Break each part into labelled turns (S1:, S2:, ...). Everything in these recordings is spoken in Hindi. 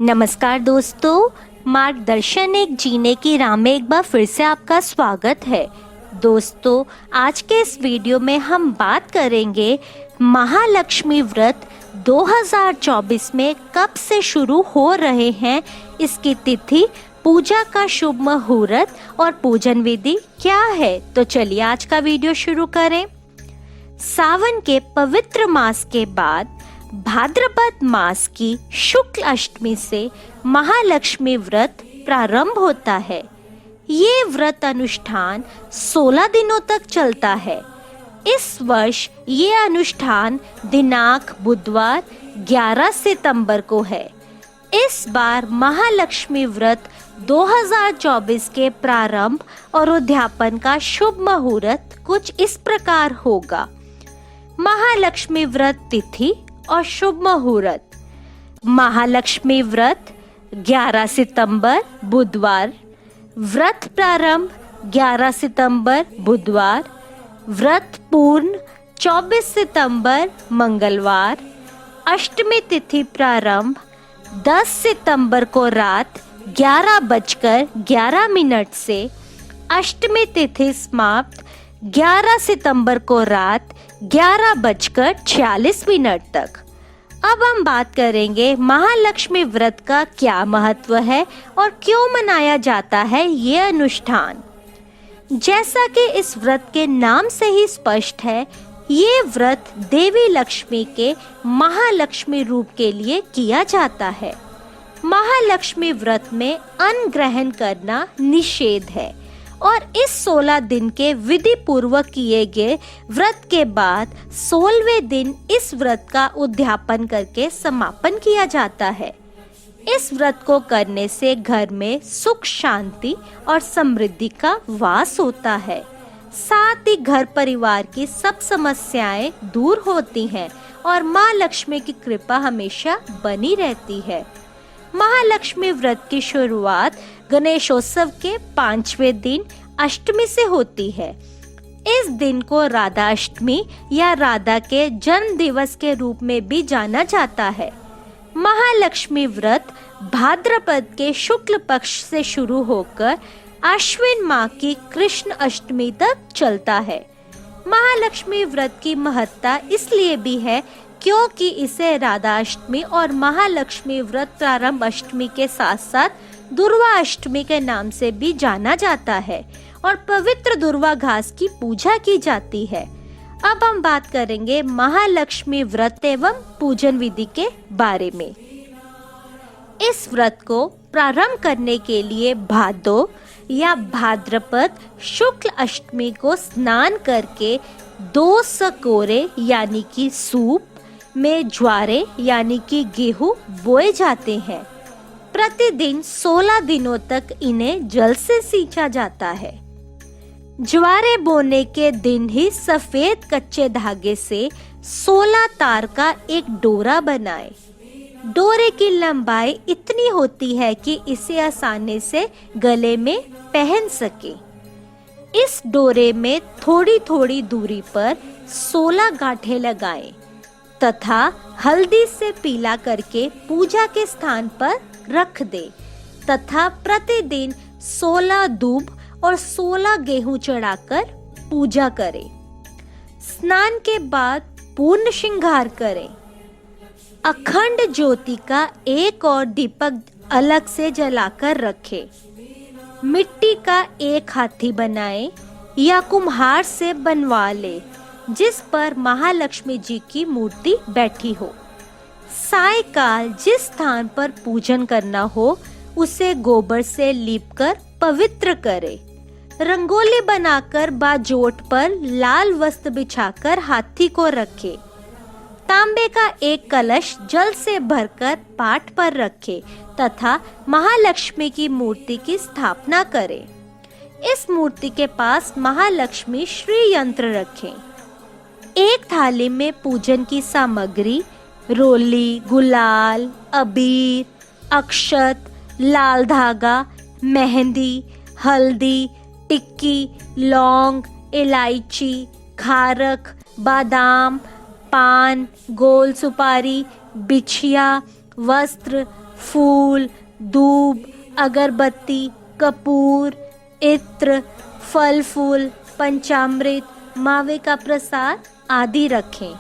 S1: नमस्कार दोस्तों, मार्गदर्शन एक जीने की राह में एक बार फिर से आपका स्वागत है। दोस्तों, आज के इस वीडियो में हम बात करेंगे महालक्ष्मी व्रत 2024 में कब से शुरू हो रहे हैं, इसकी तिथि, पूजा का शुभ मुहूर्त और पूजन विधि क्या है। तो चलिए आज का वीडियो शुरू करें। सावन के पवित्र मास के बाद भाद्रपद मास की शुक्ल अष्टमी से महालक्ष्मी व्रत प्रारंभ होता है। ये व्रत अनुष्ठान 16 दिनों तक चलता है। इस वर्ष ये अनुष्ठान दिनांक बुधवार 11 सितंबर को है। इस बार महालक्ष्मी व्रत 2024 के प्रारंभ और उद्यापन का शुभ मुहूर्त कुछ इस प्रकार होगा। महालक्ष्मी व्रत तिथि और शुभ मुहूर्त। महालक्ष्मी व्रत 11 सितंबर बुधवार, व्रत प्रारंभ 11 सितंबर बुधवार, व्रत पूर्ण 24 सितंबर मंगलवार, अष्टमी तिथि प्रारंभ 10 सितंबर को रात 11:11 से, अष्टमी तिथि समाप्त 11 सितंबर को रात 11:46 तक। अब हम बात करेंगे महालक्ष्मी व्रत का क्या महत्व है और क्यों मनाया जाता है ये अनुष्ठान। जैसा कि इस व्रत के नाम से ही स्पष्ट है, ये व्रत देवी लक्ष्मी के महालक्ष्मी रूप के लिए किया जाता है। महालक्ष्मी व्रत में अन्न ग्रहण करना निषेध है और इस 16 दिन के विधि पूर्वक किए गए व्रत के बाद 16वें दिन इस व्रत का उद्यापन करके समापन किया जाता है। इस व्रत को करने से घर में सुख, शांति और समृद्धि का वास होता है। साथ ही घर परिवार की सब समस्याएं दूर होती हैं और माँ लक्ष्मी की कृपा हमेशा बनी रहती है। महालक्ष्मी व्रत की शुरुआत गणेशोत्सव के 5वें दिन अष्टमी से होती है। इस दिन को राधा अष्टमी या राधा के जन्म दिवस के रूप में भी जाना जाता है। महालक्ष्मी व्रत भाद्रपद के शुक्ल पक्ष से शुरू होकर आश्विन माह की कृष्ण अष्टमी तक चलता है। महालक्ष्मी व्रत की महत्ता इसलिए भी है क्योंकि इसे राधा अष्टमी और महालक्ष्मी व्रत प्रारंभ अष्टमी के साथ साथ दुर्वा अष्टमी के नाम से भी जाना जाता है और पवित्र दुर्वा घास की पूजा की जाती है। अब हम बात करेंगे महालक्ष्मी व्रत एवं पूजन विधि के बारे में। इस व्रत को प्रारंभ करने के लिए भादो या भाद्रपद शुक्ल अष्टमी को स्नान करके 2 सकोरे यानी कि सूप में ज्वारे यानी कि गेहूं बोए जाते हैं। प्रतिदिन 16 दिनों तक इन्हें जल से सींचा जाता है। ज्वारे बोने के दिन ही सफेद कच्चे धागे से 16 तार का एक डोरा बनाएं। डोरे की लंबाई इतनी होती है कि इसे आसानी से गले में पहन सके। इस डोरे में थोड़ी थोड़ी दूरी पर 16 गांठें लगाएं तथा हल्दी से पीला करके पूजा के स्थान पर रख दे तथा प्रतिदिन 16 दूब और 16 गेहूं चढ़ाकर पूजा करें। स्नान के बाद पूर्ण श्रृंगार करें। अखंड ज्योति का एक और दीपक अलग से जलाकर रखें। मिट्टी का एक हाथी बनाएं या कुम्हार से बनवा ले जिस पर महालक्ष्मी जी की मूर्ति बैठी हो। सायकाल जिस स्थान पर पूजन करना हो उसे गोबर से लीपकर पवित्र करें। रंगोली बनाकर बाजोट पर लाल वस्त्र बिछाकर हाथी को रखें। तांबे का एक कलश जल से भरकर पाट पर रखें तथा महालक्ष्मी की मूर्ति की स्थापना करें। इस मूर्ति के पास महालक्ष्मी श्री यंत्र रखें। एक थाली में पूजन की सामग्री रोली, गुलाल, अबीर, अक्षत, लाल धागा, मेहंदी, हल्दी, टिक्की, लौंग, इलायची, खारक, बादाम, पान, गोल सुपारी, बिछिया, वस्त्र, फूल, दूब, अगरबत्ती, कपूर, इत्र, फल फूल, पंचामृत, मावे का प्रसाद आदि रखें।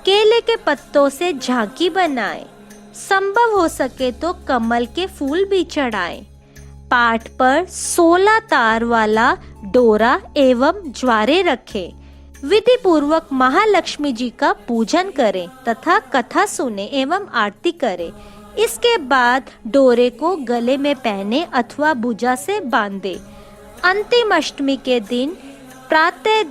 S1: केले के पत्तों से झांकी बनाएं। संभव हो सके तो कमल के फूल भी चढ़ाएं। पाठ पर 16 तार वाला डोरा एवं ज्वारे रखें। विधि पूर्वक महालक्ष्मी जी का पूजन करें तथा कथा सुने एवं आरती करें। इसके बाद डोरे को गले में पहने अथवा भुजा से बांधे। अंतिम अष्टमी के दिन प्रातः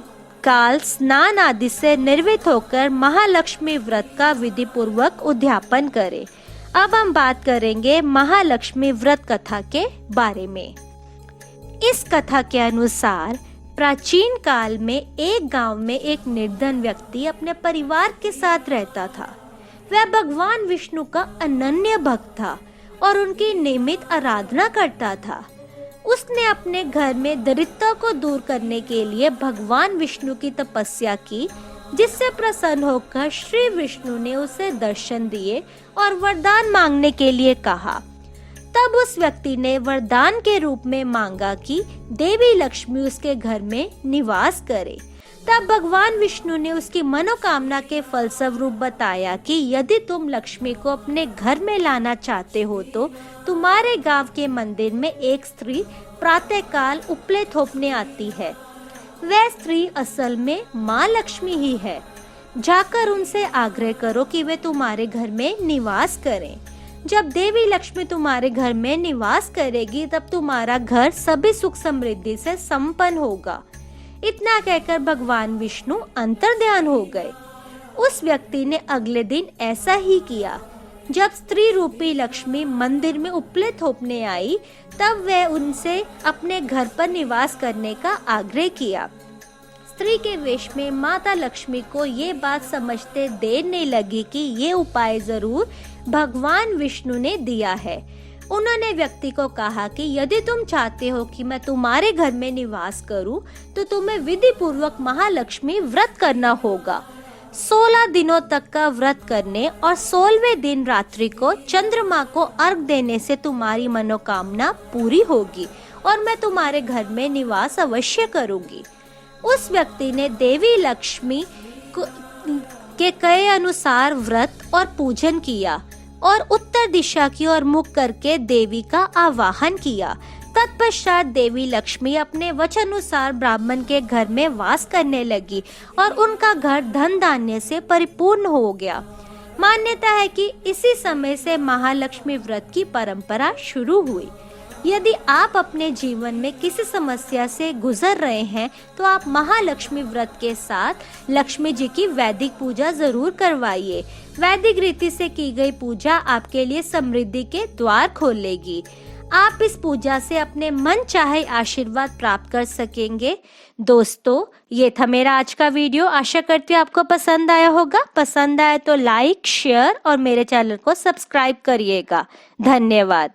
S1: काल स्नान आदि से निर्वृत्त होकर महालक्ष्मी व्रत का विधि पूर्वक उद्यापन करें। अब हम बात करेंगे महालक्ष्मी व्रत कथा के बारे में। इस कथा के अनुसार प्राचीन काल में एक गांव में एक निर्धन व्यक्ति अपने परिवार के साथ रहता था। वह भगवान विष्णु का अनन्य भक्त था और उनकी नियमित आराधना करता था। उसने अपने घर में दरिद्रता को दूर करने के लिए भगवान विष्णु की तपस्या की, जिससे प्रसन्न होकर श्री विष्णु ने उसे दर्शन दिए और वरदान मांगने के लिए कहा। तब उस व्यक्ति ने वरदान के रूप में मांगा कि देवी लक्ष्मी उसके घर में निवास करे। तब भगवान विष्णु ने उसकी मनोकामना के फलस्वरूप बताया कि यदि तुम लक्ष्मी को अपने घर में लाना चाहते हो तो तुम्हारे गांव के मंदिर में एक स्त्री प्रातःकाल उपले थोपने आती है। वह स्त्री असल में माँ लक्ष्मी ही है। जाकर उनसे आग्रह करो कि वे तुम्हारे घर में निवास करें। जब देवी लक्ष्मी तुम्हारे घर में निवास करेगी तब तुम्हारा घर सभी सुख समृद्धि से संपन्न होगा। इतना कहकर भगवान विष्णु अंतर्ध्यान हो गए। उस व्यक्ति ने अगले दिन ऐसा ही किया। जब स्त्री रूपी लक्ष्मी मंदिर में उपले थोपने आई तब वह उनसे अपने घर पर निवास करने का आग्रह किया। स्त्री के वेश में माता लक्ष्मी को ये बात समझते देर नहीं लगी कि ये उपाय जरूर भगवान विष्णु ने दिया है। उन्होंने व्यक्ति को कहा कि यदि तुम चाहते हो कि मैं तुम्हारे घर में निवास करूं, तो तुम्हें विधि पूर्वक महालक्ष्मी व्रत करना होगा। 16 दिनों तक का व्रत करने और 16वें दिन रात्रि को चंद्रमा को अर्घ देने से तुम्हारी मनोकामना पूरी होगी और मैं तुम्हारे घर में निवास अवश्य करूंगी। उस व्यक्ति ने देवी लक्ष्मी के कहे अनुसार व्रत और पूजन किया और उत्तर दिशा की ओर मुख करके देवी का आवाहन किया। तत्पश्चात देवी लक्ष्मी अपने वचनानुसार ब्राह्मण के घर में वास करने लगी और उनका घर धन धान्य से परिपूर्ण हो गया। मान्यता है कि इसी समय से महालक्ष्मी व्रत की परंपरा शुरू हुई। यदि आप अपने जीवन में किसी समस्या से गुजर रहे हैं तो आप महालक्ष्मी व्रत के साथ लक्ष्मी जी की वैदिक पूजा जरूर करवाइए। वैदिक रीति से की गई पूजा आपके लिए समृद्धि के द्वार खोलेगी। आप इस पूजा से अपने मन चाहे आशीर्वाद प्राप्त कर सकेंगे। दोस्तों, ये था मेरा आज का वीडियो। आशा करती हूँ आपको पसंद आया होगा। पसंद आया तो लाइक, शेयर और मेरे चैनल को सब्सक्राइब करिएगा। धन्यवाद।